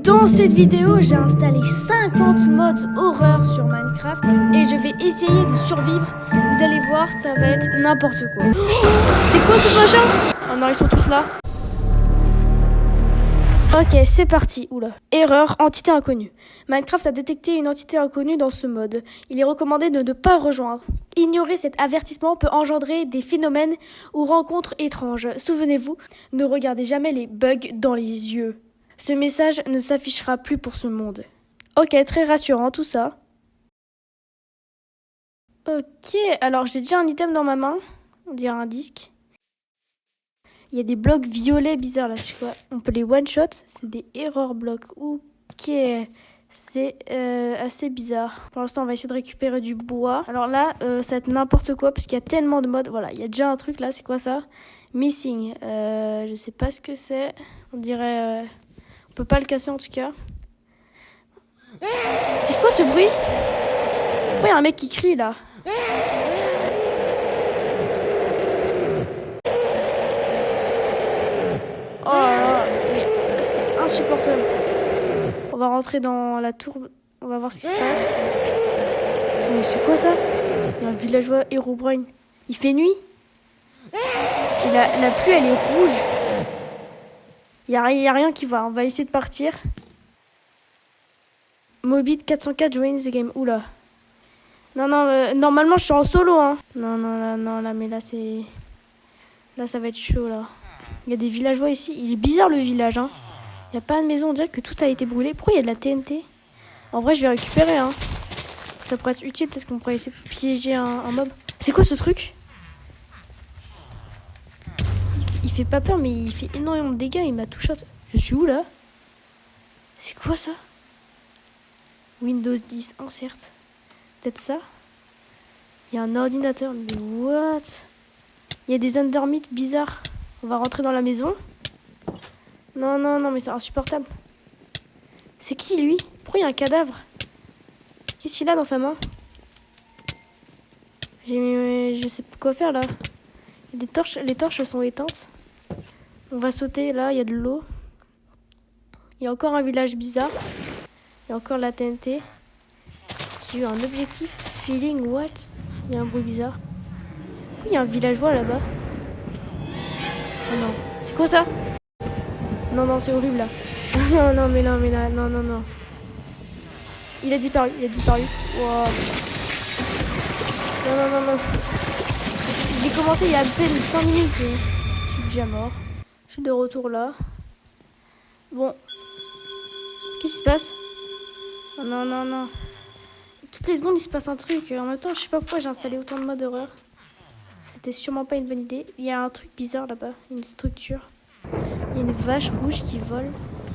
Dans cette vidéo, j'ai installé 50 mods horreur sur Minecraft et je vais essayer de survivre. Vous allez voir, ça va être n'importe quoi. C'est quoi ce machin? Oh non, ils sont tous là. Ok, c'est parti. Oula. Erreur, entité inconnue. Minecraft a détecté une entité inconnue dans ce mode. Il est recommandé de ne pas rejoindre. Ignorer cet avertissement peut engendrer des phénomènes ou rencontres étranges. Souvenez-vous, ne regardez jamais les bugs dans les yeux. Ce message ne s'affichera plus pour ce monde. Ok, très rassurant tout ça. Ok, alors j'ai déjà un item dans ma main. On dirait un disque. Il y a des blocs violets bizarres là, je sais pas. On peut les one-shot, c'est des error blocs. Ok, c'est assez bizarre. Pour l'instant, on va essayer de récupérer du bois. Alors là, ça va être n'importe quoi parce qu'il y a tellement de modes. Voilà, il y a déjà un truc là, c'est quoi ça? Missing. Je sais pas ce que c'est. On dirait... on peut pas le casser en tout cas. C'est quoi ce bruit? Pourquoi il y a un mec qui crie là? Oh là là, mais c'est insupportable. On va rentrer dans la tour, on va voir ce qui se passe. Mais c'est quoi ça? Il y a un villageois Herobrine. Il fait nuit? Et la pluie elle est rouge. Il y a rien qui va, on va essayer de partir. Mobit 404 joins the game. Oula. Non, normalement je suis en solo hein. Non, là, mais là c'est... Là ça va être chaud là. Il y a des villageois ici. Il est bizarre le village hein. Il n'y a pas de maison, on dirait que tout a été brûlé. Pourquoi il y a de la TNT? En vrai je vais récupérer hein. Ça pourrait être utile, peut-être qu'on pourrait essayer de piéger un mob. C'est quoi ce truc? Il fait pas peur mais il fait énormément de dégâts, il m'a tout shot. Je suis où là? C'est quoi ça? Windows 10, insert. Peut-être ça? Il y a un ordinateur, mais what? Il y a des undermits bizarres. On va rentrer dans la maison. Non, mais c'est insupportable. C'est qui lui? Pourquoi il y a un cadavre? Qu'est-ce qu'il a dans sa main? Je sais pas quoi faire là. Il y a des torches, les torches elles sont éteintes. On va sauter là, il y a de l'eau. Il y a encore un village bizarre. Il y a encore la TNT. J'ai eu un objectif. Feeling what? Il y a un bruit bizarre. Oui, il y a un villageois là-bas. Oh non. C'est quoi ça? Non, c'est horrible là. non, mais là, non. Il a disparu. Wow. Non. J'ai commencé il y a à peine 5 minutes. Je suis déjà mort. Je suis de retour là. Bon. Qu'est-ce qui se passe? Oh, non. Toutes les secondes, il se passe un truc. En même temps, je sais pas pourquoi j'ai installé autant de modes horreur. C'était sûrement pas une bonne idée. Il y a un truc bizarre là-bas. Une structure. Il y a une vache rouge qui vole.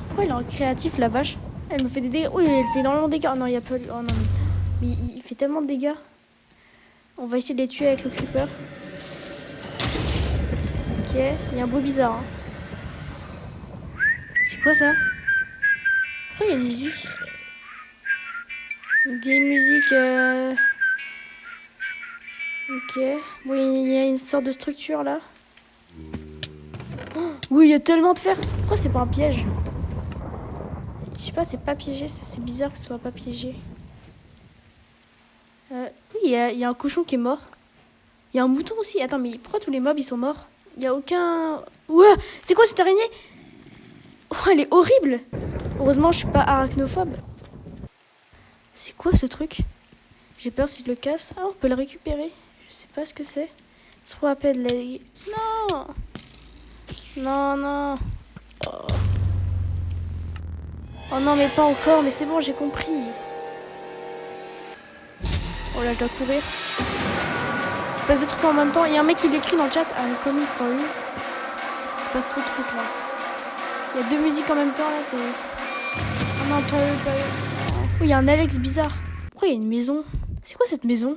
Pourquoi elle est en créatif, la vache? Elle me fait des dégâts. Oui, elle fait énormément de dégâts. Oh non, il y a pas... Oh non, mais il fait tellement de dégâts. On va essayer de les tuer avec le creeper. Ok, il y a un bruit bizarre. Hein. C'est quoi ça? Pourquoi il y a une musique? Une vieille musique. Ok. Bon, il y a une sorte de structure là. Oh, oui, il y a tellement de fer. Pourquoi c'est pas un piège? Je sais pas, c'est pas piégé. C'est bizarre que ce soit pas piégé. Oui, il y a un cochon qui est mort. Il y a un mouton aussi. Attends, mais pourquoi tous les mobs ils sont morts? Il y a aucun... Ouais, c'est quoi cette araignée? Oh, elle est horrible. Heureusement, je suis pas arachnophobe. C'est quoi ce truc? J'ai peur si je le casse. Ah, on peut le récupérer. Je sais pas ce que c'est. Throw appel leg. Non. Oh non, mais pas encore. Mais c'est bon, j'ai compris. Oh là, je dois courir. Il se passe deux trucs en même temps. Il y a un mec qui l'écrit dans le chat. I'm coming for you. Il se passe trop de trucs là. Il y a deux musiques en même temps là. C'est... Oh non, pas eux. Oh, il y a un Alex bizarre. Pourquoi il y a une maison? C'est quoi cette maison?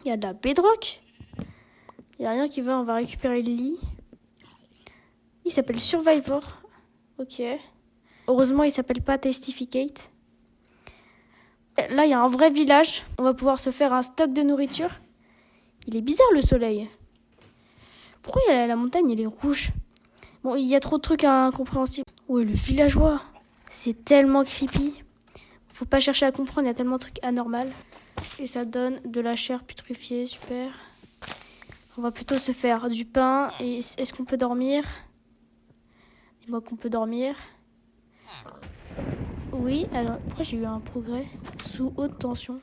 Il y a de la bedrock. Il y a rien qui va. On va récupérer le lit. Il s'appelle Survivor. Ok. Heureusement, il s'appelle pas Tastificate. Là, il y a un vrai village. On va pouvoir se faire un stock de nourriture. Il est bizarre le soleil. Pourquoi la montagne elle est rouge? Bon, il y a trop de trucs incompréhensibles. Ouais, le villageois. C'est tellement creepy. Faut pas chercher à comprendre, il y a tellement de trucs anormaux. Et ça donne de la chair putréfiée, super. On va plutôt se faire du pain. Et est-ce qu'on peut dormir? Dis-moi qu'on peut dormir. Oui, alors, pourquoi j'ai eu un progrès? Sous haute tension.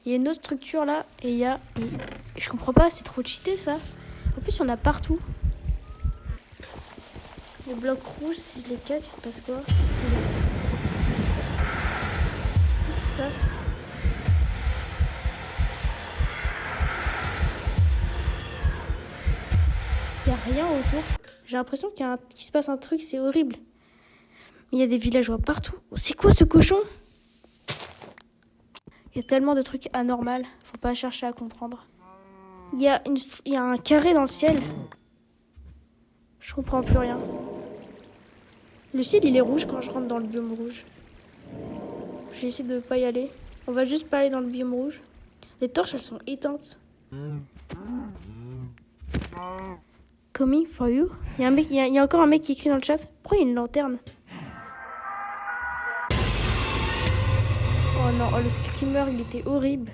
Il y a une autre structure là, et il y a... Mais je comprends pas, c'est trop cheaté ça. En plus, il y en a partout. Les blocs rouges, si je les casse, il se passe quoi? Qu'est-ce qui se passe? Il n'y a rien autour. J'ai l'impression qu'il se passe un truc, c'est horrible. Mais il y a des villageois partout. C'est quoi ce cochon? Il y a tellement de trucs anormaux. Faut pas chercher à comprendre. Il y a un carré dans le ciel. Je comprends plus rien. Le ciel, il est rouge quand je rentre dans le biome rouge. J'ai essayé de pas y aller. On va juste pas aller dans le biome rouge. Les torches, elles sont éteintes. Coming for you. Il y a encore un mec qui écrit dans le chat. Pourquoi il y a une lanterne? Oh non, oh, le screamer, il était horrible.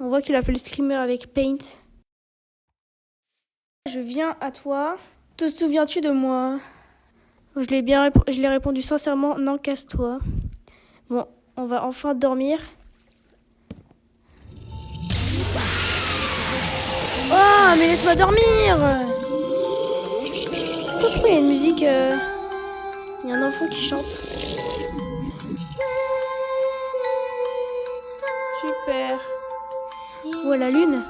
On voit qu'il a fait le screamer avec Paint. Je viens à toi. Te souviens-tu de moi? Je l'ai répondu sincèrement, non, casse-toi. Bon, on va enfin dormir. Oh, mais laisse-moi dormir! C'est quoi, pourquoi il y a une musique Il y a un enfant qui chante. Super. Oh, la lune.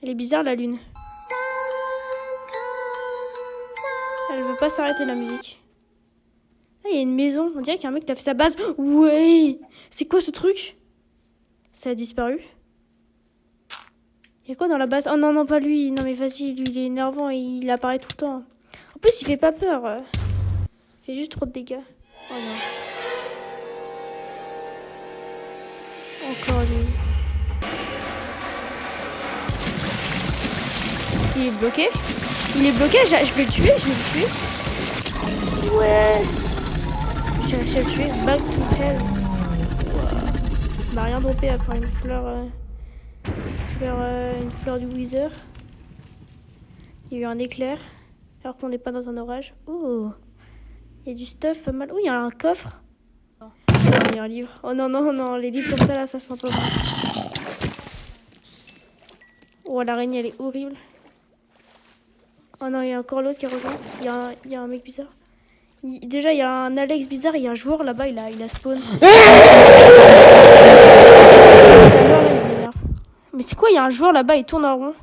Elle est bizarre, la lune. Elle veut pas s'arrêter, la musique. Ah, il y a une maison. On dirait qu'il y a un mec qui a fait sa base. Ouais. C'est quoi ce truc? Ça a disparu. Il y a quoi dans la base? Oh non, non, pas lui. Non, mais vas-y, lui, il est énervant et il apparaît tout le temps. En plus, il fait pas peur. Il fait juste trop de dégâts. Oh non. Encore lui. Il est bloqué? Il est bloqué? Je vais le tuer, Ouais. J'ai réussi à le tuer. Back to hell. Wow. Il m'a rien droppé à part une fleur... une fleur du Wither. Il y a eu un éclair. Alors qu'on n'est pas dans un orage. Oh. Il y a du stuff pas mal. Oh, il y a un coffre. Oh, il y a un livre. Oh non, non, non. Les livres comme ça, là, ça sent pas bon. Oh, l'araignée, elle est horrible. Oh non, il y a encore l'autre qui a rejoint. Il y a un mec bizarre. Déjà, il y a un Alex bizarre. Il y a un joueur là-bas. Il a spawn. Mais c'est quoi? Il y a un joueur là-bas. Il tourne en rond.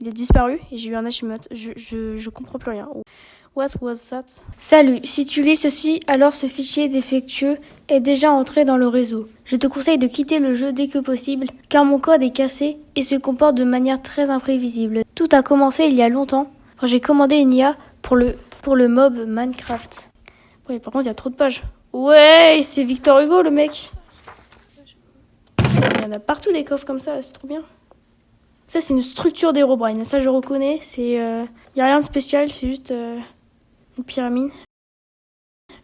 Il a disparu. Et j'ai eu un achievement. Je comprends plus rien. What was that? Salut, si tu lis ceci, alors ce fichier défectueux est déjà entré dans le réseau. Je te conseille de quitter le jeu dès que possible, car mon code est cassé et se comporte de manière très imprévisible. Tout a commencé il y a longtemps, quand j'ai commandé une IA pour le mob Minecraft. Ouais, par contre, il y a trop de pages. Ouais, c'est Victor Hugo, le mec. Il y en a partout des coffres comme ça, c'est trop bien. Ça, c'est une structure d'Herobrine. Ça, je reconnais. Il y a rien de spécial, c'est juste... une pyramide.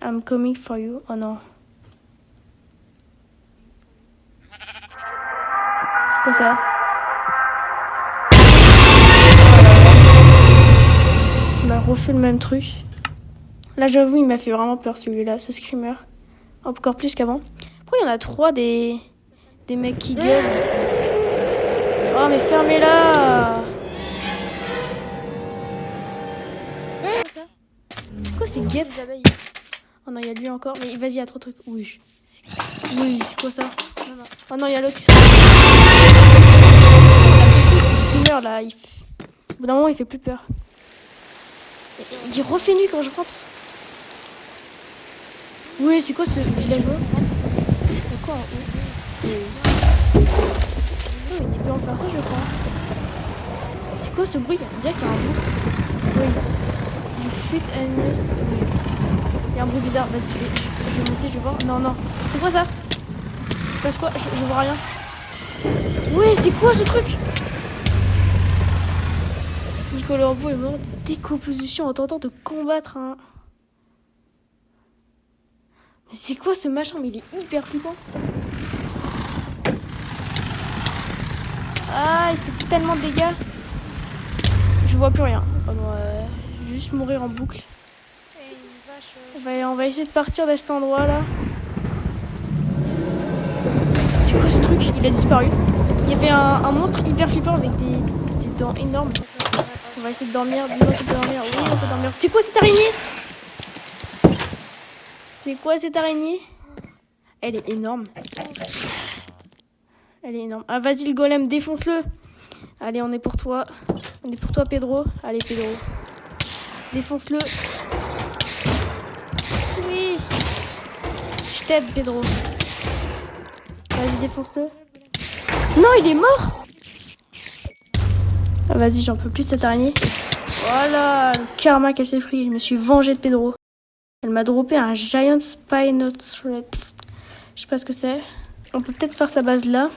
I'm coming for you. Oh non. C'est quoi ça? Il m'a refait le même truc. Là, j'avoue, il m'a fait vraiment peur celui-là, ce screamer. Encore plus qu'avant. Pourquoi il y en a 3 des mecs qui gueulent? Oh, mais fermez-la! C'est quoi ces guêpes? Oh non, il y a lui encore. Mais vas-y, il y a trop de trucs. Oui. Oui, c'est quoi ça? Oh non, il y a l'autre qui se... Le screamer là, au bout d'un moment, il fait plus peur. Il refait nu quand je rentre. Oui, c'est quoi ce villageois? C'est quoi en haut? Oh, il peut en faire ça, je crois. C'est quoi ce bruit? On dirait qu'il y a un monstre. Oui. You fit enemies. Il y a un bruit bizarre. Vas-y, je vais monter, je vais voir. Non, non. C'est quoi ça? Il se passe quoi? Je vois rien. Ouais, c'est quoi ce truc? Nicolas Orbeau est mort de décomposition en tentant de combattre un... C'est quoi ce machin? Mais il est hyper flippant. Ah, il fait tellement de dégâts. Je vois plus rien. Oh non, je vais juste mourir en boucle. On va essayer de partir de cet endroit là. C'est quoi ce truc? Il a disparu. Il y avait un monstre hyper flippant avec des dents énormes. On va essayer de dormir. Dis-moi qu'on peut dormir. Oui, on peut dormir. C'est quoi cette araignée? C'est quoi cette araignée? Elle est énorme. Elle est énorme. Ah, vas-y, le golem, défonce-le. Allez, on est pour toi. On est pour toi, Pedro. Allez, Pedro. Défonce-le. Oui. Je t'aide, Pedro. Vas-y, défonce-le. Non, il est mort. Ah, vas-y, j'en peux plus de cette araignée. Voilà, le karma qu'elle s'est pris. Je me suis vengée de Pedro. Elle m'a droppé un Giant Spinosaurus. Je sais pas ce que c'est. On peut peut-être faire sa base là.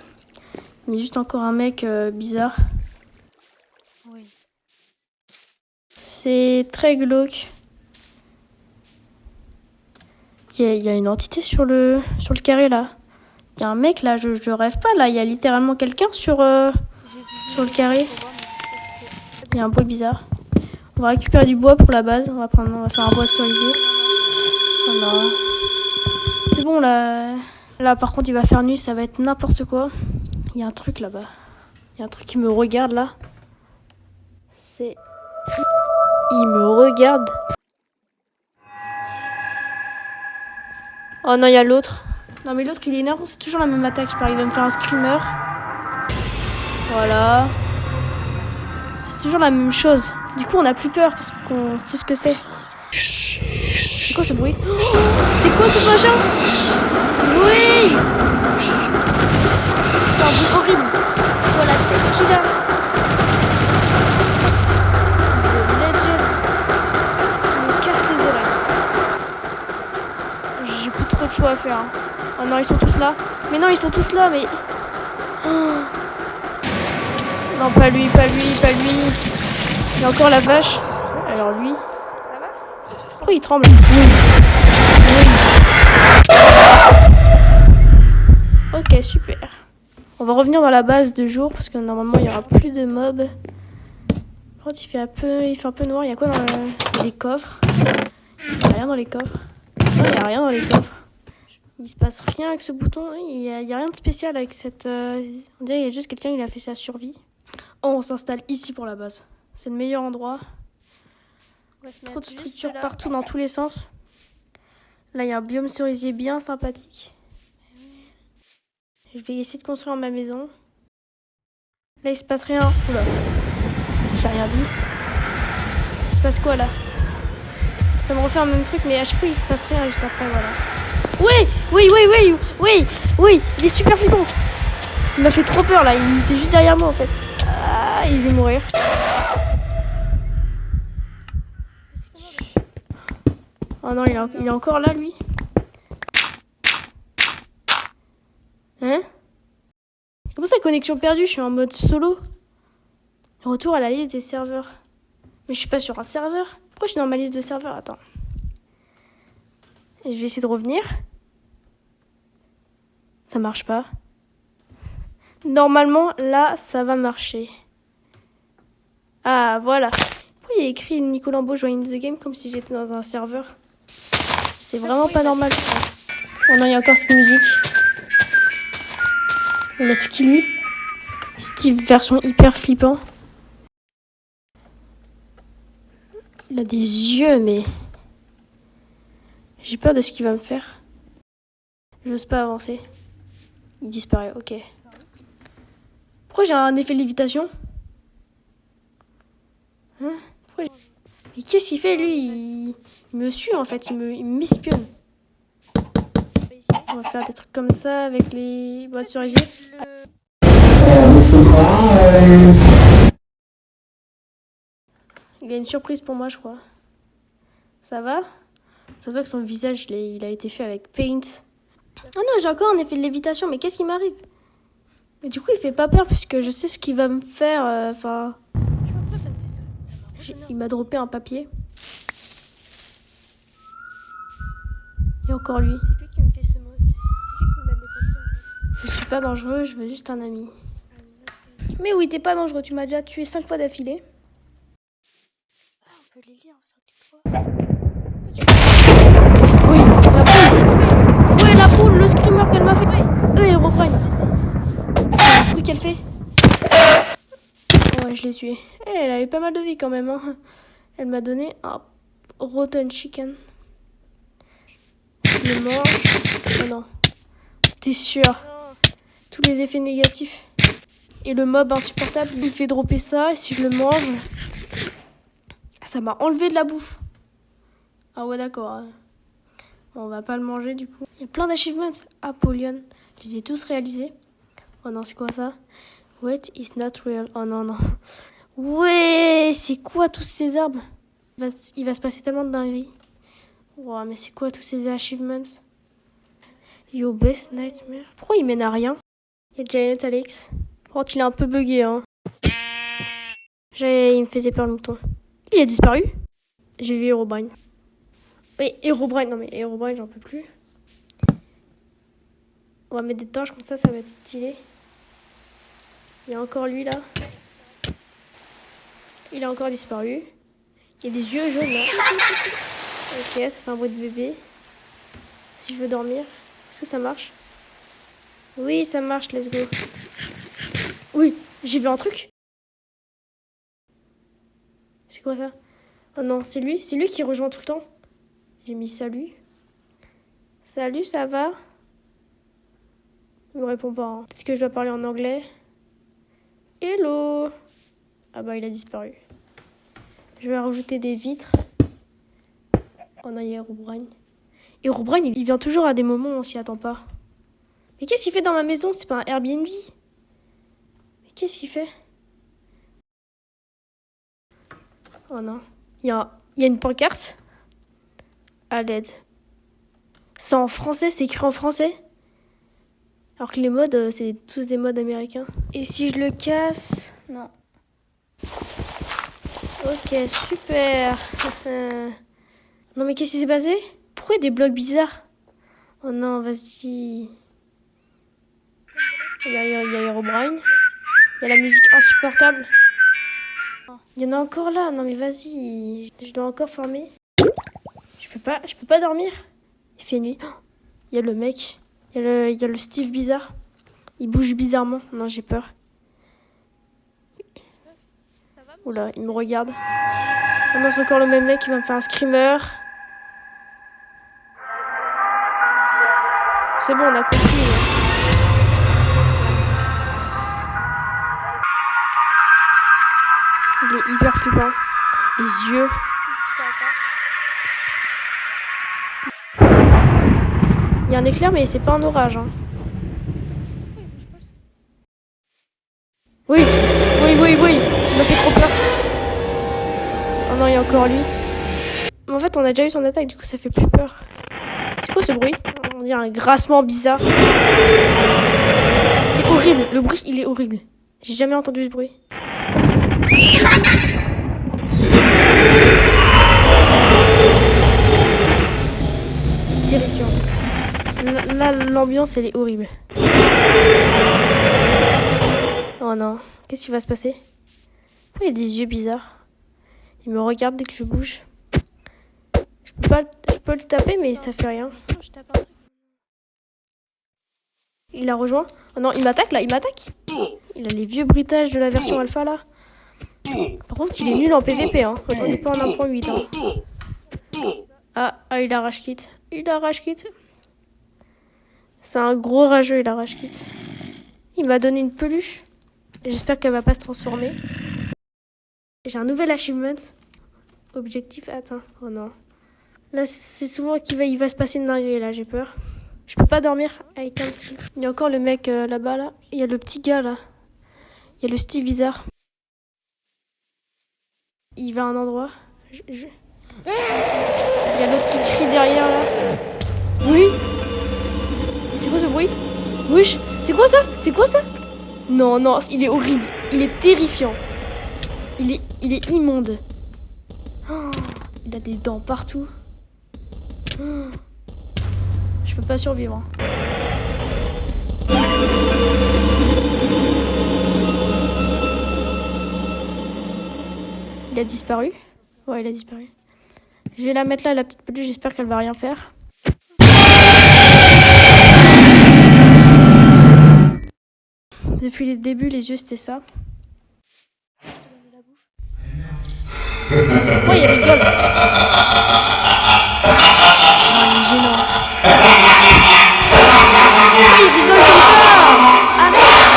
Il y a juste encore un mec bizarre. Oui. C'est très glauque. Il y a une entité sur le carré là. Il y a un mec là, je rêve pas là. Il y a littéralement quelqu'un sur le carré. Il y a un bruit bizarre. On va récupérer du bois pour la base. On va faire un bois de cerisier. Oh non. C'est bon là. Là par contre il va faire nuit, ça va être n'importe quoi. Il y a un truc là-bas. Il y a un truc qui me regarde là. Il me regarde. Oh non, il y a l'autre. Non mais l'autre il est énervant, c'est toujours la même attaque. Je parie, il va me faire un screamer. Voilà. C'est toujours la même chose. Du coup on a plus peur parce qu'on sait ce que c'est. C'est quoi ce bruit? Oh, c'est quoi ce machin? Oui! C'est un bruit horrible. Oh la tête qu'il a. The Legend. Il me casse les oreilles. J'ai plus trop de choix à faire. Hein. Oh non, ils sont tous là. Mais non, ils sont tous là, mais... Oh. Non, pas lui, pas lui, pas lui. Il y a encore la vache. Alors lui... Ça va? Pourquoi il tremble? Oui. Ok, super. On va revenir dans la base de jour parce que normalement il y aura plus de mobs. Par contre, il fait un peu noir. Il y a quoi dans il y a des coffres? Il n'y a rien dans les coffres. Non, il n'y a rien dans les coffres. Il se passe rien avec ce bouton. Il y a rien de spécial avec cette... On dirait qu'il y a juste quelqu'un qui a fait sa survie. Oh, on s'installe ici pour la base. C'est le meilleur endroit. Trop de structures partout dans tous les sens. Là, il y a un biome cerisier bien sympathique. Je vais essayer de construire ma maison. Là, il se passe rien. Oula. J'ai rien dit. Il se passe quoi, là? Ça me refait un même truc, mais à chaque fois, il se passe rien juste après, voilà. Oui, oui, oui, oui, oui, oui. Il est super flippant. Il m'a fait trop peur, là. Il était juste derrière moi, en fait. Ah, il va mourir. Oh non, il est encore là, lui. Hein? Comment ça, connexion perdue? Je suis en mode solo. Retour à la liste des serveurs. Mais je suis pas sur un serveur. Pourquoi je suis dans ma liste de serveurs? Attends. Et je vais essayer de revenir. Ça marche pas. Normalement, là, ça va marcher. Ah, voilà. Pourquoi il y a écrit Nicolambo join the game comme si j'étais dans un serveur? C'est vraiment pas normal. Oh non, il y a encore cette musique. On a ce qui lui. Steve version hyper flippant. Il a des yeux, mais... J'ai peur de ce qu'il va me faire. J'ose pas avancer. Il disparaît, ok. Pourquoi j'ai un effet de lévitation? Hein? Mais qu'est-ce qu'il fait, lui? Il me suit, en fait. Il m'espionne. On va faire des trucs comme ça avec les boîtes cerisier. Il a une surprise pour moi, je crois. Ça va? Ça se voit que son visage, il a été fait avec paint. Oh non, j'ai encore un effet de lévitation, mais qu'est-ce qui m'arrive? Mais du coup, il fait pas peur puisque je sais ce qu'il va me faire. Enfin, il m'a droppé un papier. Et encore lui. suis pas dangereux, je veux juste un ami. Mais oui, t'es pas dangereux, tu m'as déjà tué 5 fois d'affilée. Ah, on peut les lire, c'est un petit fois. Oui, la poule. Oui, la poule, le screamer qu'elle m'a fait. Herobrine. Le bruit qu'elle fait. Ouais, je l'ai tué. Elle avait pas mal de vie quand même. Hein. Elle m'a donné un rotten chicken. Je le mange. Oh non. C'était sûr. Tous les effets négatifs. Et le mob insupportable, il me fait dropper ça. Et si je le mange, ça m'a enlevé de la bouffe. Ah ouais, d'accord. Bon, on va pas le manger du coup. Il y a plein d'achievements. Apollyon. Je les ai tous réalisés. Oh non, c'est quoi ça? Wait is not real. Oh non, non. Ouais, c'est quoi tous ces arbres? Il va se passer tellement de dingueries. Wow, mais c'est quoi tous ces achievements? Your best nightmare. Pourquoi il mène à rien? Il y a Giant Alex. Oh, il est un peu bugué, hein. Il me faisait peur le mouton. Il a disparu? J'ai vu Herobrine. Oui, Herobrine. Non mais Herobrine, j'en peux plus. On va mettre des torches comme ça va être stylé. Il y a encore lui là. Il a encore disparu. Il y a des yeux jaunes là. Ok, ça fait un bruit de bébé. Si je veux dormir, est-ce que ça marche? Oui, ça marche, let's go. Oui, j'ai vu un truc. C'est quoi ça? Oh non, c'est lui qui rejoint tout le temps. J'ai mis salut. Salut, ça va? Il me répond pas. Hein. Peut-être que je dois parler en anglais. Hello. Ah bah, il a disparu. Je vais rajouter des vitres. Oh non, il y a Herobrine. Herobrine, il vient toujours à des moments où on s'y attend pas. Mais qu'est-ce qu'il fait dans ma maison? C'est pas un Airbnb? Mais qu'est-ce qu'il fait? Oh non. Il y a une pancarte. À l'aide. C'est en français, c'est écrit en français. Alors que les modes, c'est tous des modes américains. Et si je le casse? Non. Ok, super. Non mais qu'est-ce qui s'est passé? Pourquoi des blocs bizarres? Oh non, vas-y. Il y a Herobrine. Il y a la musique insupportable. Il y en a encore là. Non mais vas-y. Je dois encore former. Je peux pas dormir. Il fait nuit. Oh, il y a le mec. Il y a le Steve bizarre. Il bouge bizarrement. Non, j'ai peur. Oula, il me regarde. Oh non, c'est encore le même mec qui va me faire un screamer. C'est bon, on a compris. Il est hyper flippant. Les yeux. Il y a un éclair, mais c'est pas un orage. Hein. Oui. Il m'a fait trop peur. Oh non, il y a encore lui. En fait, on a déjà eu son attaque, du coup, ça fait plus peur. C'est quoi ce bruit? On dirait un grassement bizarre. C'est horrible. Le bruit, il est horrible. J'ai jamais entendu ce bruit. C'est terrifiant. Là, l'ambiance, elle est horrible. Oh non. Qu'est-ce qui va se passer? Pourquoi il y a des yeux bizarres? Il me regarde dès que je bouge. Je peux le taper, mais ça fait rien. Il a rejoint. Oh non, il m'attaque là, il m'attaque. Il a les vieux bruitages de la version alpha là. Par contre, il est nul en PVP. Hein. On n'est pas en 1.8. Hein. Ah, il a rage quit. C'est un gros rageux, il a rage quit. Il m'a donné une peluche. J'espère qu'elle va pas se transformer. J'ai un nouvel achievement. Objectif atteint. Oh non. Là, c'est souvent il va se passer une dinguerie, là, j'ai peur. Je peux pas dormir. I can't sleep. Il y a encore le mec là-bas, là. Il y a le petit gars, là. Il y a le Steve bizarre. Il va à un endroit. Il y a l'autre qui crie derrière, là. Oui. C'est quoi ce bruit? Wesh. C'est quoi ça? Non, il est horrible. Il est terrifiant. Il est immonde. Oh, il a des dents partout. Oh, je peux pas survivre. Hein. Il a disparu. Ouais, il a disparu. Je vais la mettre là, la petite peluche. J'espère qu'elle va rien faire. Depuis le début, les yeux, c'était ça. Je te donne de la bouffe. Pourquoi il rigole? Oh, il est gênant. Pourquoi il rigole comme ça? Arrête!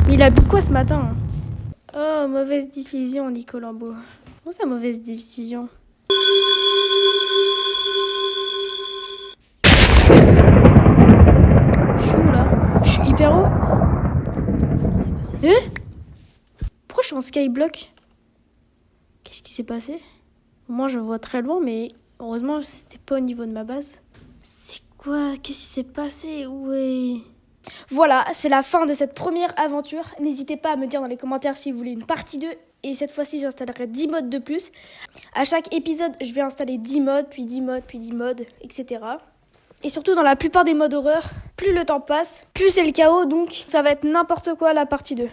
Mais il a bu quoi ce matin? Oh, mauvaise décision, Nicolas Beau. Comment ça, mauvaise décision? Je suis où là? Je suis hyper haut? Pourquoi je suis en skyblock? Qu'est-ce qui s'est passé? Moi je vois très loin, mais heureusement c'était pas au niveau de ma base. C'est quoi? Qu'est-ce qui s'est passé? Ouais. Voilà, c'est la fin de cette première aventure. N'hésitez pas à me dire dans les commentaires si vous voulez une partie 2. Et cette fois-ci, j'installerai 10 modes de plus. À chaque épisode, je vais installer 10 modes, puis 10 modes, puis 10 modes, etc. Et surtout, dans la plupart des modes horreur, plus le temps passe, plus c'est le chaos. Donc, ça va être n'importe quoi la partie 2.